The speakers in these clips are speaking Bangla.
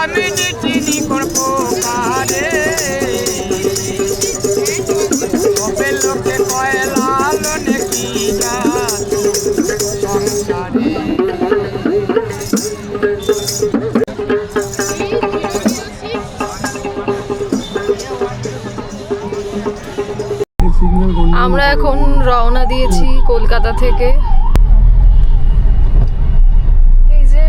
আমি চিনি করবো কারে সবে লোকে কয় লালনে কি সংসারে আমরা এখন রওনা দিয়েছি কলকাতা থেকে। এই যে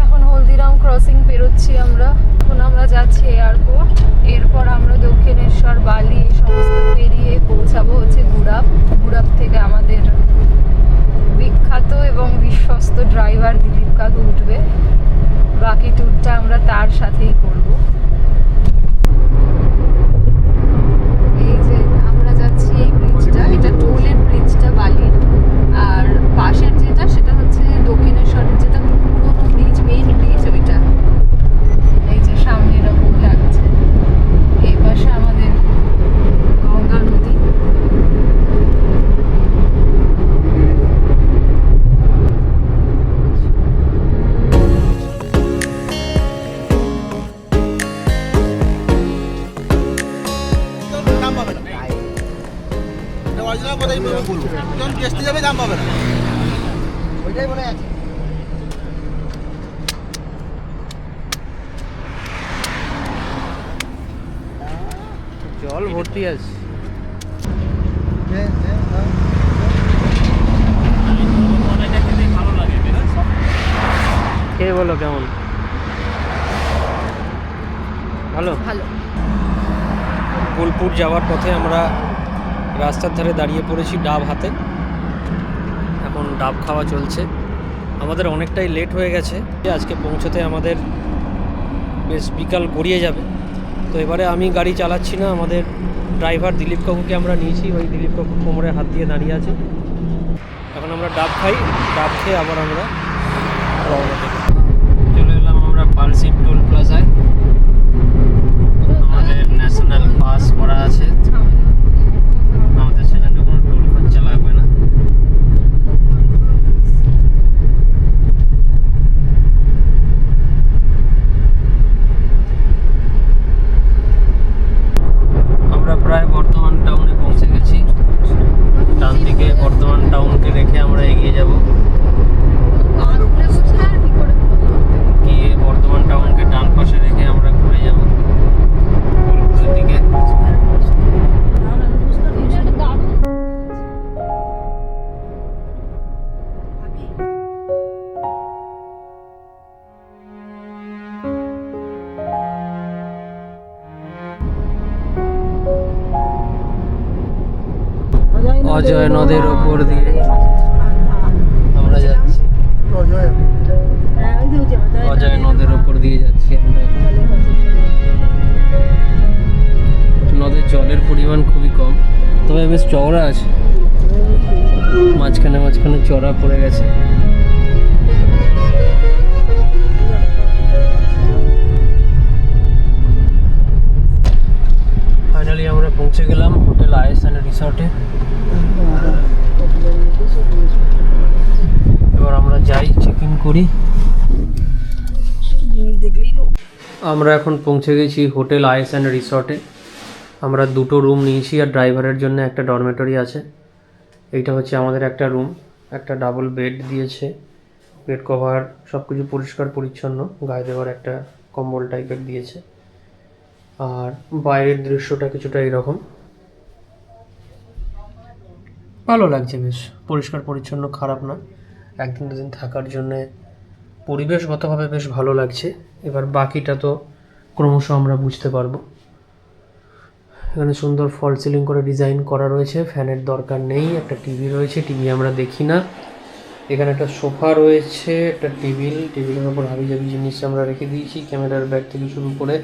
এখন হলদিরাম ক্রসিং পেরোচ্ছি আমরা। এখন আমরা যাচ্ছি এয়ারপোর্ট, এরপর আমরা দক্ষিণেশ্বর, বালি এই সমস্ত পেরিয়ে পৌঁছাবো হচ্ছে গুড়াপ। গুড়াপ থেকে আমাদের বিখ্যাত এবং বিশ্বস্ত ড্রাইভার দিলীপ কাকু উঠবে। বাকি ট্যুরটা আমরা তার সাথেই করব। এই যে আমরা যাচ্ছি এই ব্রিজটা, এটা টোলের ব্রিজটা বালির, আর পাশের যেটা সেটা হচ্ছে দক্ষিণেশ্বরের যেটা পুরোনো ব্রিজ, মেইন ব্রিজ ওইটা। এই যে সামনে এরকম লাগছে, এই পাশে আমাদের গঙ্গা নদী। জল ভর্তি আছে। খেয়ে বলো কেমন? ভালো ভালো। বোলপুর যাওয়ার পথে আমরা রাস্তার ধারে দাঁড়িয়ে পড়েছি ডাব হাতে। এখন ডাব খাওয়া চলছে। আমাদের অনেকটাই লেট হয়ে গেছে, আজকে পৌঁছতে আমাদের বেশ বিকাল গড়িয়ে যাবে। তো এবারে আমি গাড়ি চালাচ্ছি না, আমাদের ড্রাইভার দিলীপ কাকুকে আমরা নিয়েছি। ওই দিলীপ কাকু কোমরে হাত দিয়ে দাঁড়িয়ে আছে। এখন আমরা ডাব খাই, ডাব খেয়ে আবার আমরা রওনা দেব। চলে এলাম আমরা পালসিট টোল প্লাজায়। আমাদের ন্যাশনাল পাস করা আছে, আমাদের সেখানে কোনো টোল খরচা লাগবে না। আমরা প্রায় বর্ধমান টাউনে পৌঁছে গেছি। ডান দিকে বর্ধমান টাউনকে রেখে আমরা এগিয়ে যাব, গিয়ে বর্ধমান টাউনকে ডান পাশে রেখে আমরা ঘুরে যাব বোলপুরের দিকে। অজয় নদের ওপর দিয়ে আমরা যাচ্ছি, অজয় নদের ওপর দিয়ে যাচ্ছি আমরা। নদের জলের পরিমাণ খুবই কম, তবে বেশ চওড়া আছে, মাঝখানে মাঝখানে চড়া পড়ে গেছে। ফাইনালি আমরা পৌঁছে গেলাম হোটেল আইএসএন রিসর্টে। এবার আমরা যাই, চেক ইন করি। আমরা এখন পৌঁছে গেছি হোটেল আইএসএন রিসর্টে। আমরা দুটো রুম নিয়েছি আর ড্রাইভারের জন্য একটা ডরমেটরি আছে। এইটা হচ্ছে আমাদের একটা রুম, একটা ডাবল বেড দিয়েছে, বেড কভার সব কিছু পরিষ্কার পরিচ্ছন্ন, গায়ে দেওয়ার একটা কম্বল টাইপের দিয়েছে। আর বাইরের দৃশ্যটা কিছুটা এরকম, ভালো লাগছে, বেশ পরিষ্কার পরিচ্ছন্ন, খারাপ না। একদিন দুদিন থাকার জন্যে পরিবেশগতভাবে বেশ ভালো লাগছে। এবার বাকিটা তো ক্রমশ আমরা বুঝতে পারবো। এখানে সুন্দর ফল সিলিং করে ডিজাইন করা রয়েছে, ফ্যানের দরকার নেই। একটা টিভি রয়েছে, টিভি আমরা দেখি না। এখানে একটা সোফা রয়েছে, একটা টেবিলের ওপর হাবিজাবি জিনিস আমরা রেখে দিয়েছি, ক্যামেরার ব্যাগ থেকে শুরু করে।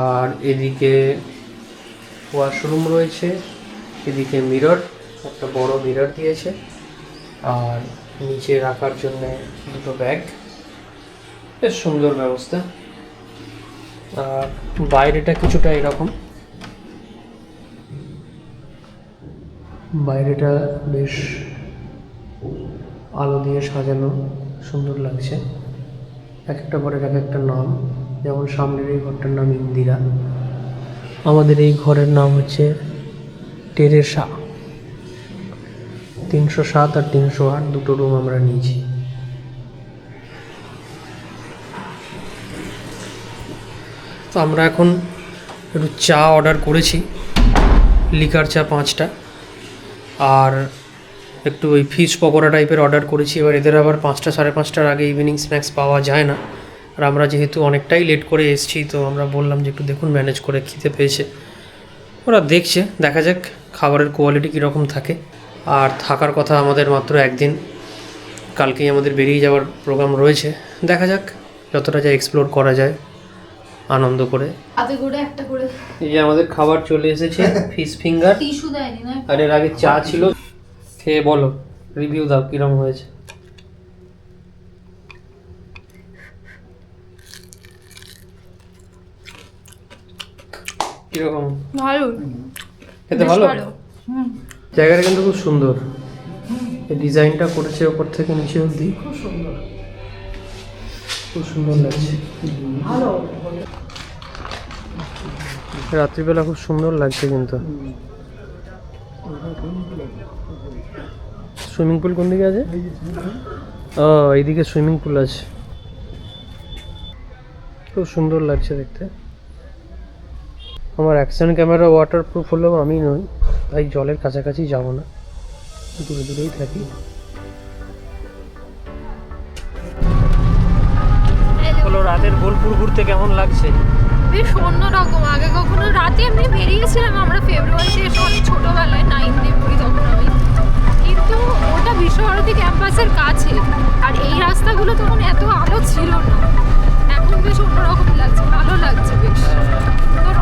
আর এদিকে ওয়াশরুম রয়েছে, এদিকে মিরর, একটা বড় মিরর দিয়েছে, আর নিচে রাখার জন্য দুটো ব্যাগ, বেশ সুন্দর ব্যবস্থা। আর বাইরেটা কিছুটা এরকম, বাইরেটা বেশ আলো দিয়ে সাজানো, সুন্দর লাগছে। এক একটা পরে এক একটা নাম। যেমন সামনের এই ঘরটার নাম ইন্দিরা, আমাদের এই ঘরের নাম হচ্ছে টেরেসা। 307 আর 308 দুটো রুম আমরা নিয়েছি। তো আমরা এখন একটু চা অর্ডার করেছি, লিকার চা 5টা, আর একটু ওই ফিশ পকোড়া টাইপের অর্ডার করেছি। এবার এদের আবার 5টা 5:30টার আগে ইভিনিং স্ন্যাক্স পাওয়া যায় না, আর আমরা যেহেতু অনেকটাই লেট করে এসেছি তো আমরা বললাম যে একটু দেখুন ম্যানেজ করে, খিদে পেয়েছে। ওরা দেখছে, দেখা যাক খাবারের কোয়ালিটি কীরকম থাকে। আর থাকার কথা আমাদের মাত্র একদিন, কালকেই আমাদের বেরিয়ে যাওয়ার প্রোগ্রাম রয়েছে। দেখা যাক যতটা যা এক্সপ্লোর করা যায় আনন্দ করে। হাতে করে একটা করে এই যে আমাদের খাবার চলে এসেছে, ফিশ ফিঙ্গার, টিস্যু দেয়নি না? আর এর আগে চা ছিল। খেয়ে বলো, রিভিউ দাও কিরকম হয়েছে। কিরকম? ভালো, খেতে ভালো? জায়গাটা কিন্তু খুব সুন্দর, এই ডিজাইনটা করেছে ওপর থেকে নিচে অবধি, খুব সুন্দর, খুব সুন্দর লাগছে। রাত্রিবেলা খুব সুন্দর লাগছে কিন্তু। সুইমিং পুল কোন দিকে আছে? ও, এইদিকে সুইমিং পুল আছে। খুব সুন্দর লাগছে দেখতে। আমার অ্যাকশন ক্যামেরা ওয়াটারপ্রুফ হলেও আমি নই, তাই জলের কাছাকাছি যাব না, দূরে দূরেই থাকি। বলো, রাতের বোলপুর ঘুরতে কেমন লাগছে? বেশ অন্যরকম। আগে কখনো রাতে এমনি বেরিয়েছিলাম আমরা ফেব্রুয়ারিতে, এসে অনেক ছোটোবেলায় 9-এ পড়ি তখন আমি, কিন্তু ওটা বিশ্বভারতী ক্যাম্পাসের কাছে, আর এই রাস্তাগুলো তখন এত আলো ছিল না। এখন বেশ অন্যরকম লাগছে, ভালো লাগছে বেশ।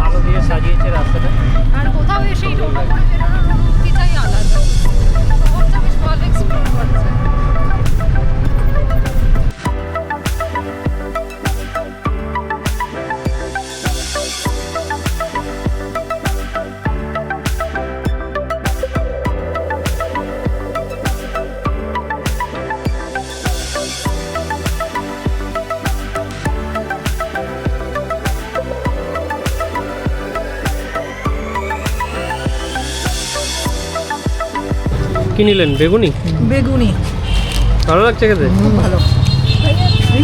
আলো দিয়ে সাজিয়েছে রাস্তাটা। আর কোথাও এসে টোটো করে বেরোনোর অনুভূতিটাই আলাদা, শহরটা বেশ ভালো এক্সপ্লোর করছে। কি নিলেন? বেগুনি? বেগুনি ভালো লাগছে খেতে? খুব ভালো।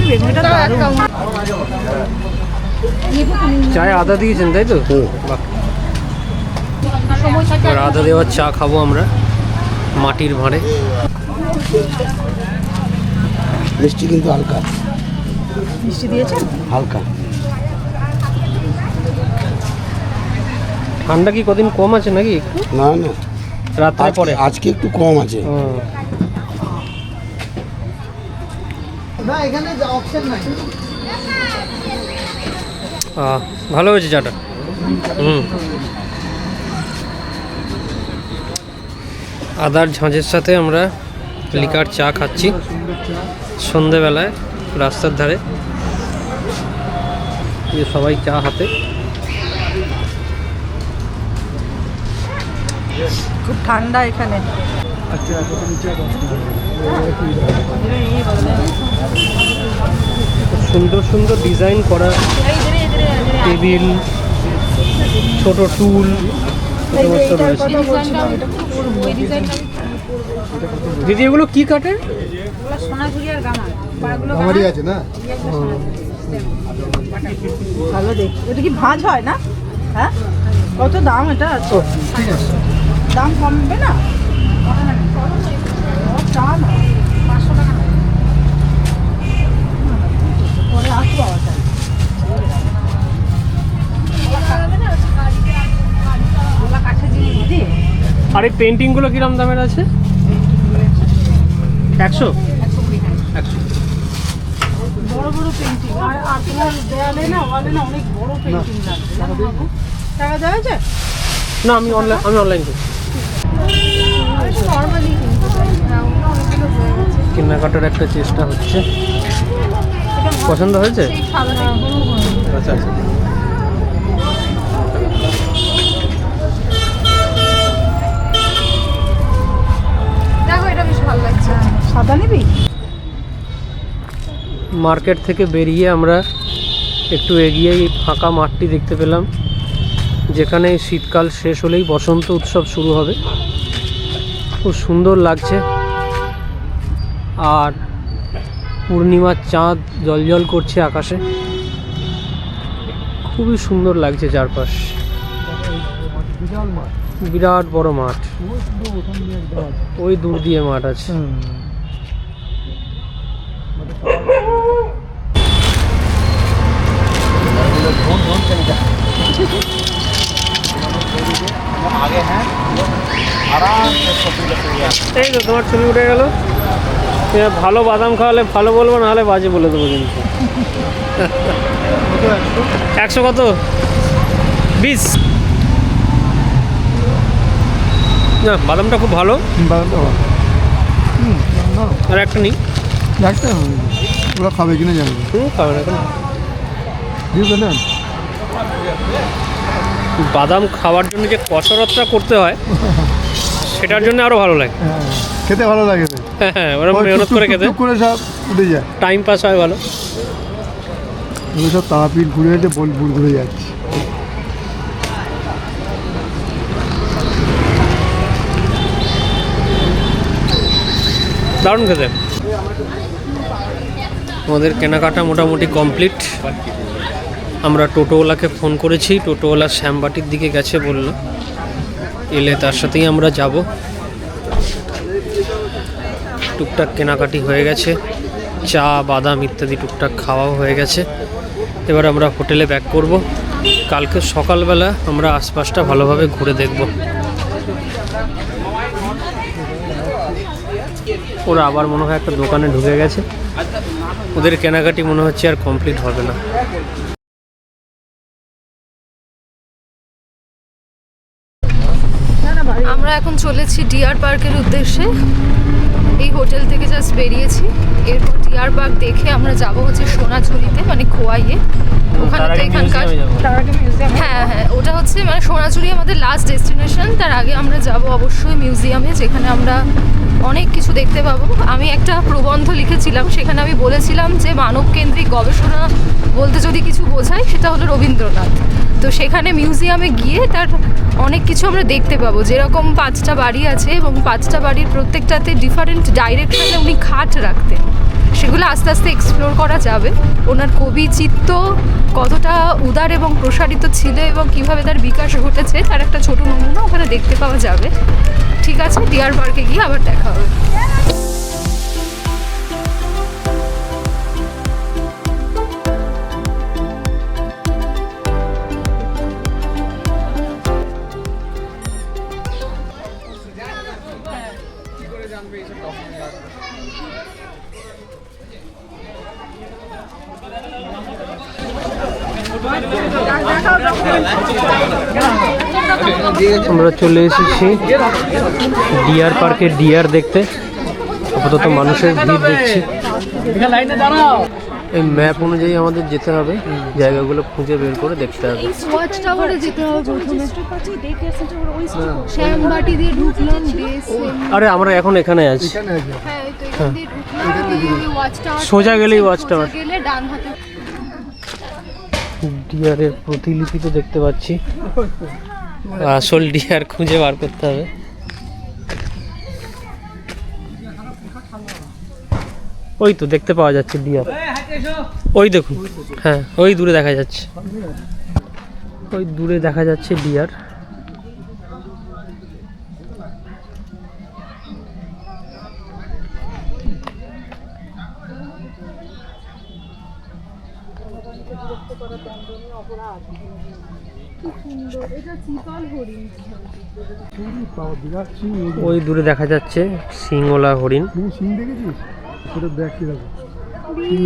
বেগুনিটা দারুণ। চায়ে আদা দিয়েছেন তাই তো? বাহ। এবার আদা দেওয়ার চা খাবো আমরা মাটির ভাঁড়ে। মিষ্টি কিন্তু হালকা মিষ্টি দিয়েছেন? হালকা। ঠান্ডা কি কদিন কম আছে নাকি? না না, রাত্রে পরে আজকে একটু কম আছে। না, এখানে অপশন নাই। ভালো হয়েছে চাটা। আদার ঝাঁঝের সাথে আমরা লিকার চা খাচ্ছি সন্ধেবেলায় রাস্তার ধারে। যে সবাই চা হাতে। খুব ঠান্ডা এখানে। সুন্দর সুন্দর ডিজাইন করা টেবিল, ছোট টুল সমস্ত রয়েছে। দিদি এগুলো কি কাঠের? আমারই আছে না। ভালো দেখি। এটা কি ভাঁজ হয় না? হ্যাঁ, কত দাম এটা? আছে ঠিক আছে, দাম কমবে না? চা না 500 টাকা পরে আসবো। আর এই পেন্টিংগুলো কিরম দামের আছে? 100? 100। বড় বড় পেন্টিং আর তোমার দেয়ালে না, ওয়ালে না অনেক বড় পেন্টিং লাগছে। টাকা দেওয়া যায় না, আমি অনলাইন করি। কেনাকাটার একটা চেষ্টা হচ্ছে। পছন্দ হয়েছে? আচ্ছা আচ্ছা। দেখো এটা বেশ ভালো লাগছে। সাদা নিবি? মার্কেট থেকে বেরিয়ে আমরা একটু এগিয়ে এই ফাঁকা মাঠটি দেখতে পেলাম, যেখানে শীতকাল শেষ হলেই বসন্ত উৎসব শুরু হবে। খুব সুন্দর লাগছে, আর পূর্ণিমার চাঁদ জ্বলজ্বল করছে আকাশে। খুবই সুন্দর লাগছে চারপাশ। বিরাট বড় মাঠ, ওই দূর দিয়ে মাঠ আছে। এই তো তোমার ছবি উঠে গেল। ভালো বাদাম খাওয়ালে ভালো বলবো, নাহলে বাজে বলে দেবো কিন্তু। 100 কত? 20 না, বাদামটা খুব ভালো। আর একটা নিই, ওরা খাবে কিনা জানি খাবে না কেন? বাদাম খাওয়ার জন্য যে কসরতটা করতে হয়, সেটার জন্য আরো ভালো লাগে। খেতে ভালো লাগে, হ্যাঁ, ওরা মেহনত করে খেতে, করে সব উঠে যায়, টাইম পাস হয় ভালো। সব তারাপীঠ ঘুরে যেতে বোলপুর ঘুরে যাচ্ছে। দারুণ খেতে। আমাদের কেনাকাটা মোটামুটি কমপ্লিট। আমরা টোটোওয়ালাকে ফোন করেছি, টোটোওয়ালা শ্যামবাটির দিকে গেছে বলল, এলে তার সাথেই আমরা যাব। টুকটাক কেনাকাটি হয়ে গেছে, চা বাদাম ইত্যাদি টুকটাক খাওয়াও হয়ে গেছে। এবার আমরা হোটেলে ব্যাক করব। কালকে সকালবেলা আমরা আশপাশটা ভালোভাবে ঘুরে দেখব। ওরা আবার মনে হয় একটা দোকানে ঢুকে গেছে, ওদের কেনাকাটি মনে হচ্ছে আর কমপ্লিট হবে না। আমরা এখন চলেছি ডিয়ার পার্কের উদ্দেশ্যে। এই হোটেল থেকে জাস্ট বেরিয়েছি, এরপর ডিয়ার পার্ক দেখে আমরা যাব হচ্ছে সোনাঝুরিতে, মানে খোয়াইয়ে। ওখানে তো এখানকার হ্যাঁ হ্যাঁ, ওটা হচ্ছে মানে সোনাঝুরি আমাদের লাস্ট ডেস্টিনেশন। তার আগে আমরা যাব অবশ্যই মিউজিয়ামে, যেখানে আমরা অনেক কিছু দেখতে পাবো। আমি একটা প্রবন্ধ লিখেছিলাম, সেখানে আমি বলেছিলাম যে মানবকেন্দ্রিক গবেষণা বলতে যদি কিছু বোঝায়, সেটা হলো রবীন্দ্রনাথ। তো সেখানে মিউজিয়ামে গিয়ে তার অনেক কিছু আমরা দেখতে পাবো। যেরকম 5টা বাড়ি আছে এবং 5টা বাড়ির প্রত্যেকটাতে ডিফারেন্ট ডাইরেকশনে উনি খাট রাখতেন, সেগুলো আস্তে আস্তে এক্সপ্লোর করা যাবে। ওনার কবি চিত্ত কতটা উদার এবং প্রসারিত ছিল এবং কিভাবে তার বিকাশ ঘটেছে, তার একটা ছোট নমুনা ওখানে দেখতে পাওয়া যাবে। ঠিক আছে, ডিয়ার পার্কে গিয়ে আবার দেখা হবে। আমরা চলে এসেছি ডিয়ার পার্কে ডিয়ার দেখতে। আপাতত মানুষের ভিড় দেখছি। এই ম্যাপ অনুযায়ী আমাদের যেতে হবে, জায়গাগুলো খুঁজে বের করে দেখতে হবে। ওয়াচ টাওয়ারে যেতে হবে প্রথমে। শ্যামবাটি দিয়ে ঢুকলাম, আরে আমরা এখন এখানে আছি। হ্যাঁ তো এখান দিয়ে ঢুকলাম, দিয়ে ওয়াচ টাওয়ার সোজা গেলেই ওয়াচ টাওয়ার। গেলে ডান হাতে ডিয়ারের প্রতিলিপি তো দেখতে পাচ্ছি, আসল ডিয়ার খুঁজে বার করতে হবে। ওই তো দেখতে পাওয়া যাচ্ছে ডিয়ার, ওই দেখুন। হ্যাঁ, ওই দূরে দেখা যাচ্ছে, ওই দূরে দেখা যাচ্ছে ডিয়ার। ওই দূরে দেখা যাচ্ছে সিংওলা হরিণ। সিং দেখেছিস? ওটা দেখ কি দেখো,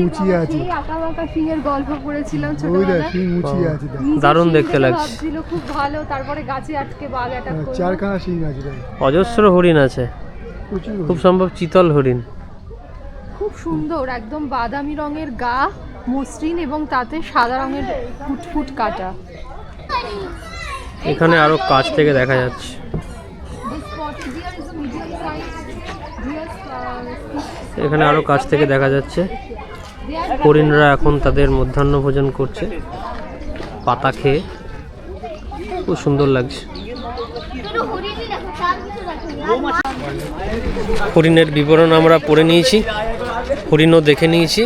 মুচিয়ে আছে। আঁকাবাঁকা সিংহের গল্প পড়েছিলাম ওই দেখ ছোটবেলায়। সিং মুচিয়ে আছে, দেখ দারুণ দেখতে লাগছে। ভাবছিল খুব ভালো, তারপরে গাছে আটকে বাঘ অ্যাটাক করলো। 4খানা সিং আছে, দেখ অজস্র হরিণ আছে, প্রচুর। খুব সম্ভব চিতল হরিণ। খুব সুন্দর, একদম বাদামি রঙের গা, মসৃণ এবং তাতে সাদা রঙের ফুটফুট কাটা। এখানে আরো কাছ থেকে দেখা যাচ্ছে। এখানে আরো কাছ থেকে দেখা যাচ্ছে। হরিণরা এখন তাদের মধ্যাহ্ন ভোজন করছে পাতা খেয়ে, খুব সুন্দর লাগছে। হরিণের বিবরণ আমরা পড়ে নিয়েছি, হরিণও দেখে নিয়েছি।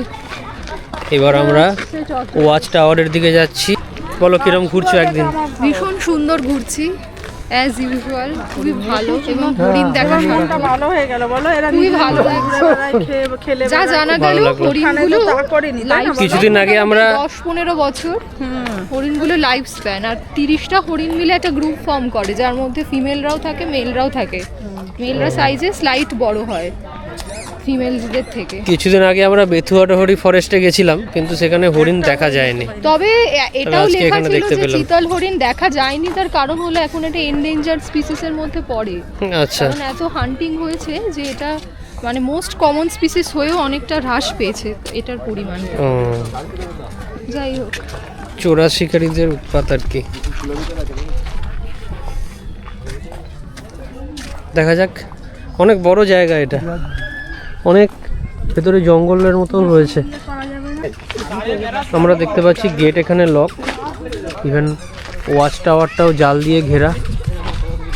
এবার আমরা ওয়াচ টাওয়ারের দিকে যাচ্ছি। বলো কিরম ঘুরছো একদিন? ভীষণ সুন্দর ঘুরছি অ্যাজ ইউজুয়াল, খুবই ভালো এবং হরিণ দেখার মনটা ভালো হয়ে গেল বলো। এরা খুবই ভালো লাগছে। খেলে যা জানা গেল হরিণগুলো কিছুদিন আগে আমরা 10-15 বছর হরিণগুলো লাইফ স্প্যান, আর 30টা হরিণ মিলে একটা গ্রুপ ফর্ম করে যার মধ্যে ফিমেলরাও থাকে মেলরাও থাকে। মেলরা সাইজে স্লাইট বড় হয় ফিমেলদের থেকে। কিছুদিন আগে আমরা বেথুয়াডহরি ফরেস্টে গেছিলাম, কিন্তু সেখানে হরিণ দেখা যায়নি। তবে এটাও আজকে লেখা এখানে ছিল দেখতে যে পেলাম। চিতল হরিণ দেখা যায়নি, তার কারণ হলো এখন এটা এন্ডেঞ্জার্ড স্পিসিসের মধ্যে পড়ে। আচ্ছা, কারণ এত হান্টিং হয়েছে যে এটা মানে মোস্ট কমন স্পিসিস হয়েও অনেকটা হ্রাস পেয়েছে এটার পরিমাণ। ও যাই হোক, চোরা শিকারীদের উৎপাত আর কি। দেখা যাক, অনেক বড় জায়গা এটা, অনেক ভেতরে জঙ্গলের মতো রয়েছে। আমরা দেখতে পাচ্ছি গেট এখানে লক, ইভেন ওয়াচ টাওয়ারটাও জাল দিয়ে ঘেরা,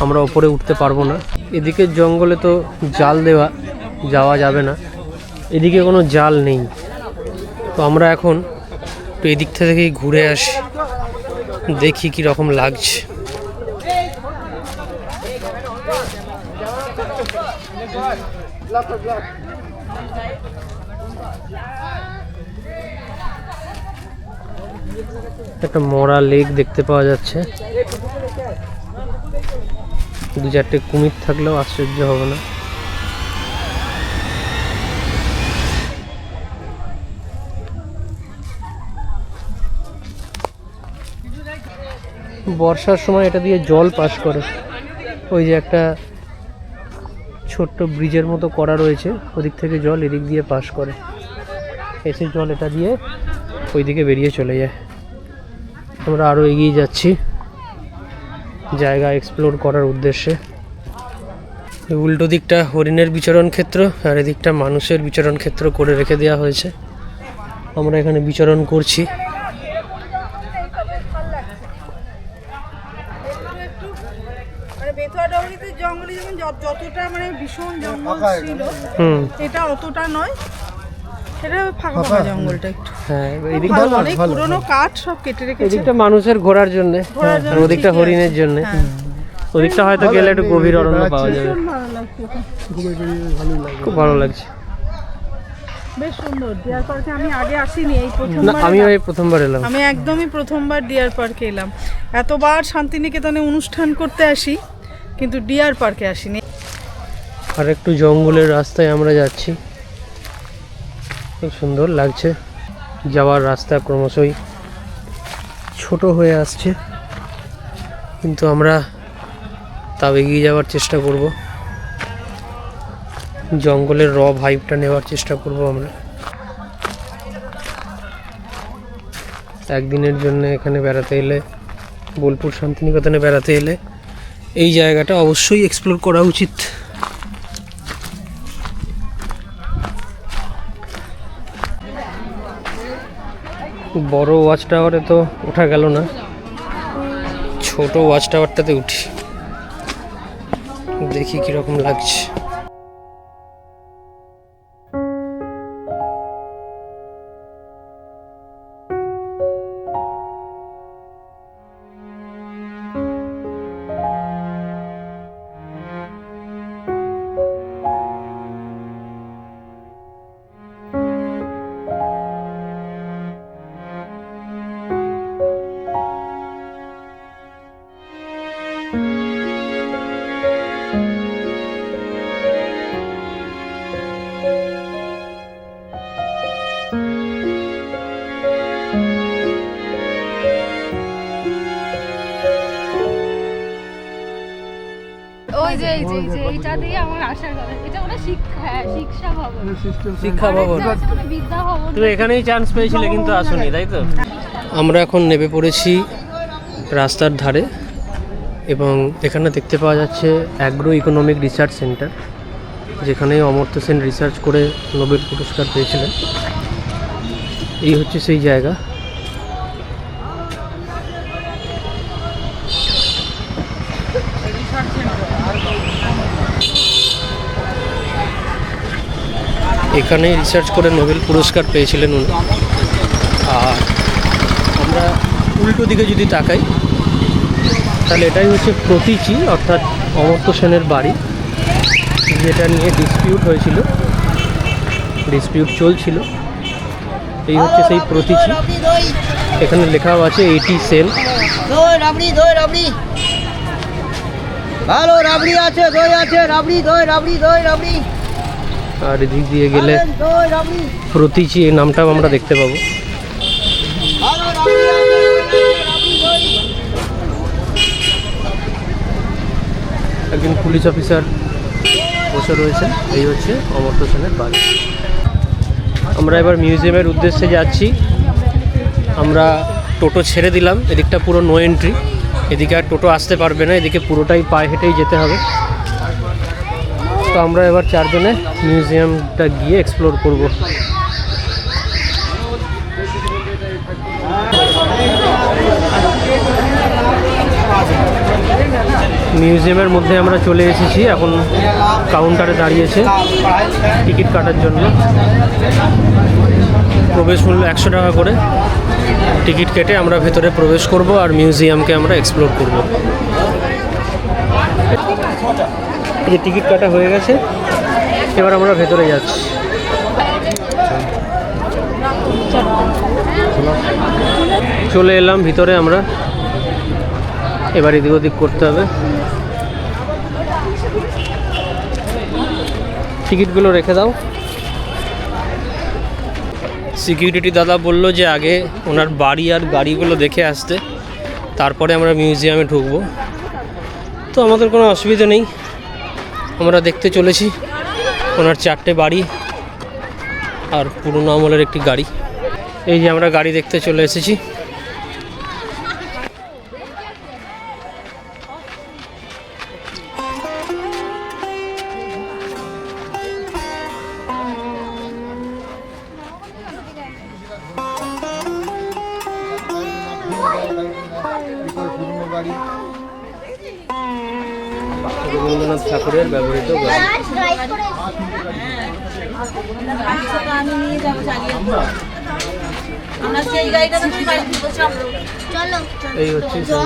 আমরা ওপরে উঠতে পারবো না। এদিকে জঙ্গলে তো জাল দেওয়া, যাওয়া যাবে না, এদিকে কোনো জাল নেই। তো আমরা এখন একটু এদিক থেকেই ঘুরে আসি, দেখি কি রকম লাগছে। একটা মরা লেক দেখতে পাওয়া যাচ্ছে, 2-4টে কুমির থাকলেও আশ্চর্য হবে না। বর্ষার সময় এটা দিয়ে জল পাস করে, ওই যে একটা ছোট্ট ব্রিজের মতো করা রয়েছে, ওদিক থেকে জল এদিক দিয়ে পাস করে, এসে জল এটা দিয়ে ওইদিকে বেরিয়ে চলে যায়। আমরা আরও এগিয়ে যাচ্ছি জায়গা এক্সপ্লোর করার উদ্দেশ্যে। উল্টো দিকটা হরিণের বিচরণ ক্ষেত্র, আর এদিকটা মানুষের বিচরণ ক্ষেত্র করে রেখে দেওয়া হয়েছে। আমরা এখানে বিচরণ করছি। বেথুয়াডহরিতে জঙ্গলে যেমন যতটা মানে ভীষণ জঙ্গল ছিল, এটা অতটা নয়, এটা ফাঁকা ফাঁকা জঙ্গলটা একটু। হ্যাঁ, অনেক পুরনো কাঠ সব কেটে রেখেছে। এদিকটা মানুষের ঘোরার জন্য, আর ওদিকটা হরিণের জন্য। ওদিকটা হয়তো গেলে একটু গভীর অরণ্য পাওয়া যাবে। খুব ভালো লাগছে, বেশ সুন্দর। ডিয়ার পার্কে আমি আগে আসিনি, এই না প্রথমবার। আমি ওই প্রথমবার এলাম। আমি একদমই প্রথমবার ডিয়ার পার্কে এলাম। এতবার শান্তিনিকেতনে অনুষ্ঠান করতে আসি, কিন্তু ডিয়ার পার্কে আসিনি। আর একটু জঙ্গলের রাস্তায় আমরা যাচ্ছি, খুব সুন্দর লাগছে। যাওয়ার রাস্তা ক্রমশই ছোট হয়ে আসছে, কিন্তু আমরা তাও এগিয়ে যাওয়ার চেষ্টা করব, জঙ্গলের র ভাইবটা নেওয়ার চেষ্টা করব আমরা। একদিনের জন্য এখানে বেড়াতে এলে, বোলপুর শান্তিনিকেতনে বেড়াতে এলে এই জায়গাটা অবশ্যই এক্সপ্লোর করা উচিত। বড় ওয়াচ টাওয়ারে তো ওঠা গেল না, ছোট ওয়াচ টাওয়ারটাতে উঠি, দেখি কিরকম লাগছে। এইটা দিয়ে আমার আসার কথা। এটা মানে শিক্ষা ভবন। শিক্ষা ভবন। বিদ্যা ভবন। তুমি এখানেই চান্স পেয়েছিলে কিন্তু আসোনি, তাই তো? আমরা এখন নেমে পড়েছি রাস্তার ধারে, এবং এখানে দেখতে পাওয়া যাচ্ছে অ্যাগ্রো ইকোনমিক রিসার্চ সেন্টার, যেখানে অমর্ত্য সেন রিসার্চ করে নোবেল পুরস্কার পেয়েছিলেন। এই হচ্ছে সেই জায়গা। এখানে রিসার্চ করে নোবেল পুরস্কার পেয়েছিলেন উনি। আর আমরা উল্টো দিকে যদি তাকাই তাহলে এটাই হচ্ছে প্রতীচি, অর্থাৎ অমর্ত্য সেনের বাড়ি, যেটা নিয়ে ডিসপিউট হয়েছিল, ডিসপিউট চলছিল। এই হচ্ছে সেই প্রতীচি। এখানে লেখাও আছে 80 সেন। দই রাবড়ি, দই রাবড়ি, ভালো রাবড়ি আছে, দই আছে, রাবড়ি, দই রাবড়ি, দই রাবড়ি। আর এদিক দিয়ে গেলে দই রাবড়ি, প্রতীচি এই নামটাও আমরা দেখতে পাবো। ভালো রাবড়ি আছে, রাবড়ি, দই। একজন পুলিশ অফিসার বসে রয়েছে। এই হচ্ছে অমর্ত্য সেনের বাড়ি। আমরা এবার মিউজিয়ামের উদ্দেশ্যে যাচ্ছি। আমরা টোটো ছেড়ে দিলাম, এদিকটা পুরো নো এন্ট্রি, এদিকে আর টোটো আসতে পারবে না, এদিকে পুরোটাই পায়ে হেঁটেই যেতে হবে। তো আমরা এবার চারজনে মিউজিয়ামটা গিয়ে এক্সপ্লোর করব। মিউজিয়ামের মধ্যে আমরা চলে এসেছি, এখন কাউন্টারে দাঁড়িয়েছে টিকিট কাটার জন্য। প্রবেশ মূল্য 100 টাকা করে। টিকিট কেটে আমরা ভেতরে প্রবেশ করব আর মিউজিয়ামকে আমরা এক্সপ্লোর করব। এই যে টিকিট কাটা হয়ে গেছে, এবার আমরা ভেতরে যাচ্ছি। চলে এলাম ভিতরে আমরা, এবার এদিক ওদিক করতে হবে। টিকিটগুলো রেখে দাও। সিকিউরিটি দাদা বললো যে আগে ওনার বাড়ি আর গাড়িগুলো দেখে আসতে, তারপরে আমরা মিউজিয়ামে ঢুকবো। তো আমাদের কোনো অসুবিধা নেই, আমরা দেখতে চলেছি ওনার 4টে বাড়ি আর পুরনো আমলের একটি গাড়ি। এই যে আমরা গাড়ি দেখতে চলে এসেছি। রবীন্দ্রনাথ ঠাকুরের ব্যবহৃত গাড়ি। এই হচ্ছে সেই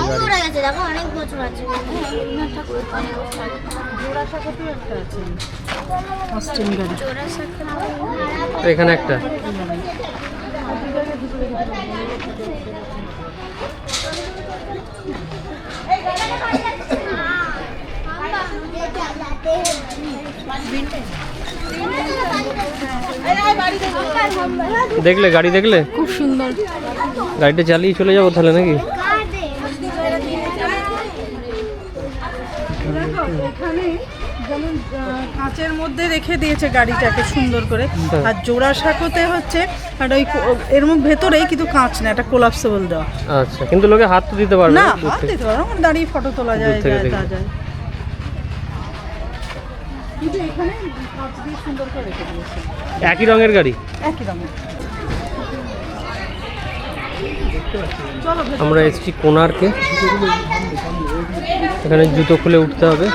গাড়ি। এখানে একটা দেখলে, গাড়ি দেখলে খুব সুন্দর। গাড়িটা চালিয়ে চলে যাবো তাহলে নাকি? এখানে যেমন কাঁচের মধ্যে রেখে দিয়েছে গাড়িটাকে সুন্দর করে, আর জোড়াসাঁকোতে হচ্ছে আর ওই এর ভেতরেই কিন্তু কাঁচ না, এটা কোলাপসেবল দেওয়া। আচ্ছা, কিন্তু লোকে হাত তো দিতে পারবে না, হাত দিতে পারো, দাঁড়িয়ে ফটো তোলা যায়, যায়। কিন্তু এখানে কাঁচ দিয়ে সুন্দর করে রেখে দিয়েছে। একই রঙের গাড়ি, একই রঙের। আমরা এসেছি কোণার্কে। এখানে জুতো খুলে উঠতে হবে।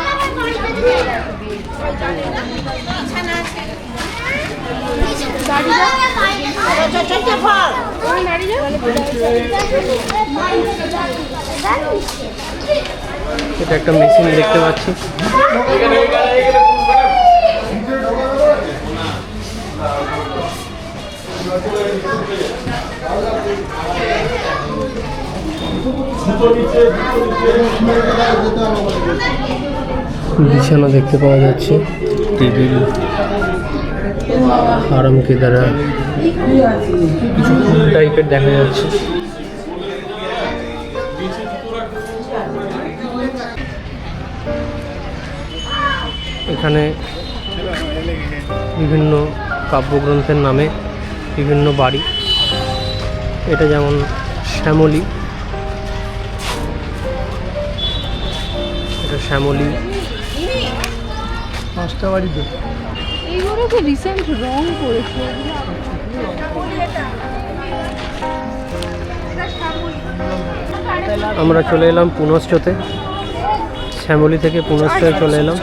এটা একটা মেশিন দেখতে পাচ্ছি। বিছানা দেখতে পাওয়া যাচ্ছে, টেবিল, আরাম কেদারা কিছু টাইপের দেখা যাচ্ছে। এখানে বিভিন্ন কাব্যগ্রন্থের নামে বিভিন্ন বাড়ি। এটা যেমন শ্যামলী, এটা শ্যামলী। 5টা বাড়ি তো এইগুলো তো রিসেন্ট রং করেছে। আমরা চলে এলাম পুনশ্চতে, শ্যামলী থেকে পুনশ্চয়ে চলে এলাম।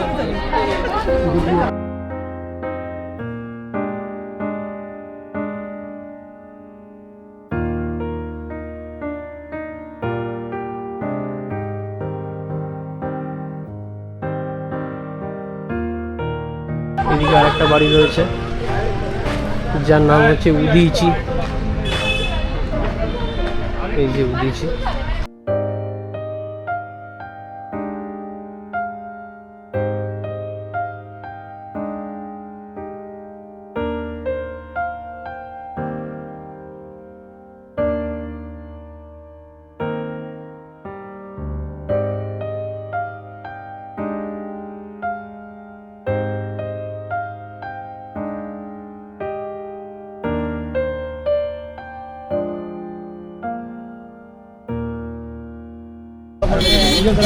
এদিকে আরেকটা বাড়ি রয়েছে যার নাম হচ্ছে উদিচি। এই যে উদিচি।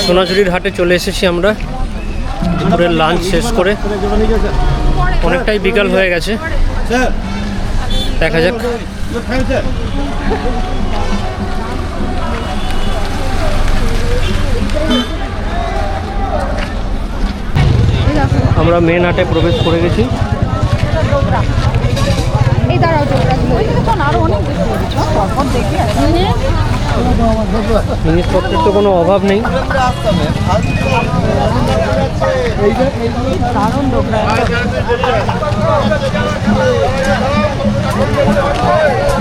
সোনাঝুরির হাটে চলে এসেছি আমরা দুপুরের লাঞ্চ শেষ করে। অনেকটাই বিকাল হয়ে গেছে, দেখা যাক। আমরা মেন হাটে প্রবেশ করে গেছি। এই দাঁড়াও আরো অনেক জিনিসপত্রের তো কোনো অভাব নেই।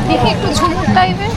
দেখি একটু ঝুমুর টাইপের।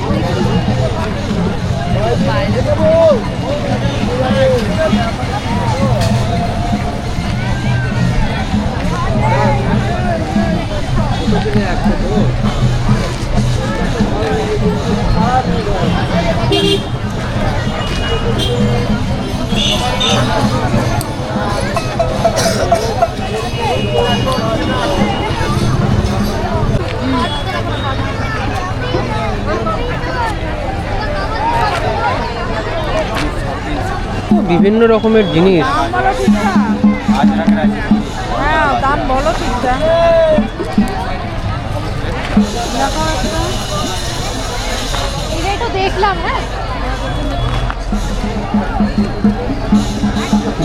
বিভিন্ন রকমের জিনিস। হ্যাঁ, দাম বলো ঠিকঠাক। এটাই তো দেখলাম। হ্যাঁ,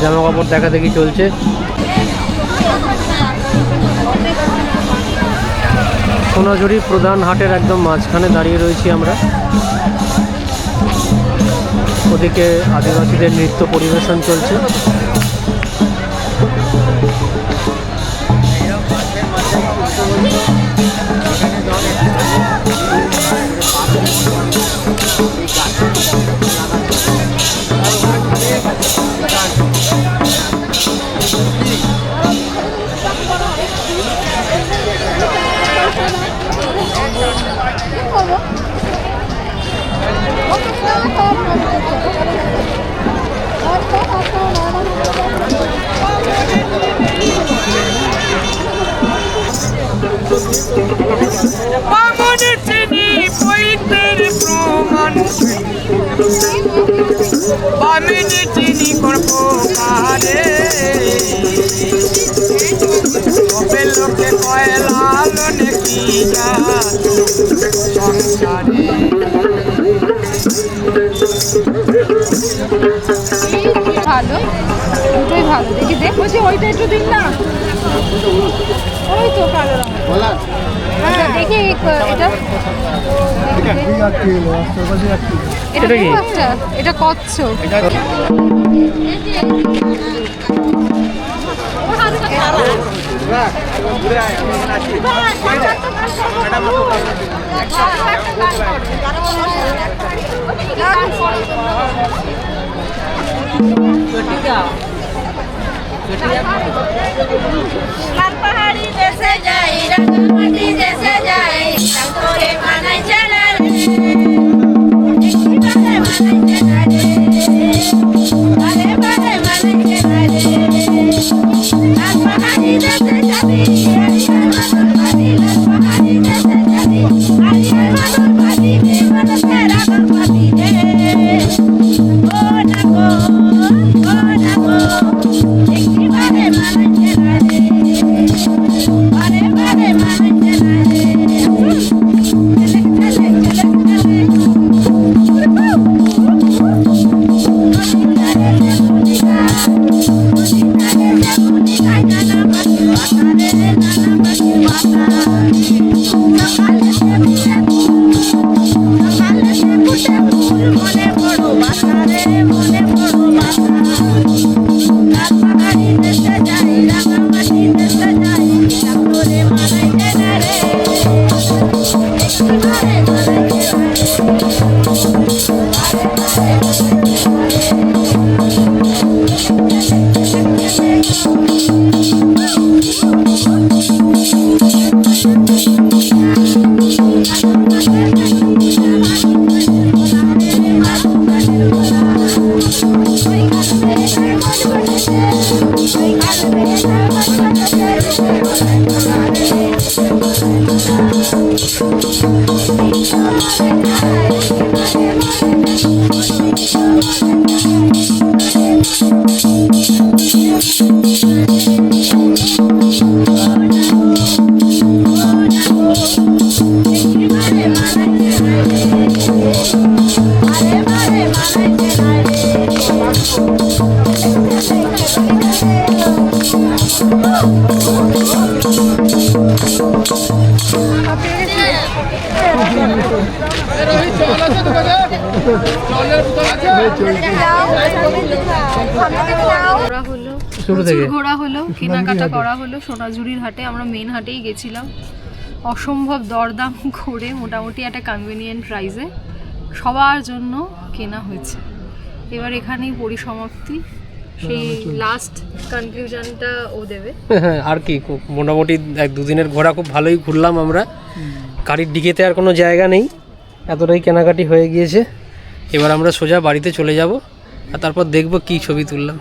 জামা কাপড় দেখা দেখি চলছে। সোনাঝুরি প্রধান হাটের একদম মাঝখানে দাঁড়িয়ে রয়েছি আমরা। ওদিকে আদিবাসীদের নৃত্য পরিবেশন চলছে। বামনে চিনি পৈতের প্রমাণ, বামনে চিনি করব কারে, সবে লোকে কয় লালনে কি সংসারে। ভালো, দুটোই ভালো। দেখি দেখ, বলছি ওইটা একটু দিন না। ওই তো কালো রঙ। হ্যাঁ দেখি এটা। এটা কি? এটা কচ্ছপ। लाल पहाड़ी जैसे जाई रंगमती जैसे जाई तोरे मानै चला रे बारे मानै चला रे लाल पहाड़ी जैसे जाई हरिहर मधुर भाभी लाल पहाड़ी जैसे जाई हरिहर मधुर भाभी में मन तेरा गणपति रे ओ नगो देखी बारे मानै चला रे बारे मानै মনে বড় বাসা রে মনে বড় বাসা রাজবাড়ি দেশে যাই রাঙামাটি দেশে যাই চাকরে মানাইতে না রে একবারে মানাইতে ঘোরা হলো, শুরু থেকে প্রচুর ঘোরা হলো, কেনাকাটা করা হলো সোনাঝুরির হাটে। আমরা মেন হাটেই গেছিলাম, অসম্ভব দরদাম করে মোটামুটি একটা কনভিনিয়েন্ট প্রাইসে সবার জন্য কেনা হয়েছে। এবার এখানেই পরিসমাপ্তি, সেই লাস্ট কনক্লুশনটা ও দেবে। হ্যাঁ আর কি, মোটামুটি 1-2 দিনের ঘোরা খুব ভালোই ঘুরলাম আমরা। গাড়ির ডিগেতে আর কোনো জায়গা নেই, এতটাই কেনাকাটি হয়ে গিয়েছে। এবার আমরা সোজা বাড়িতে চলে যাব আর তারপর দেখব কি ছবি তুললাম।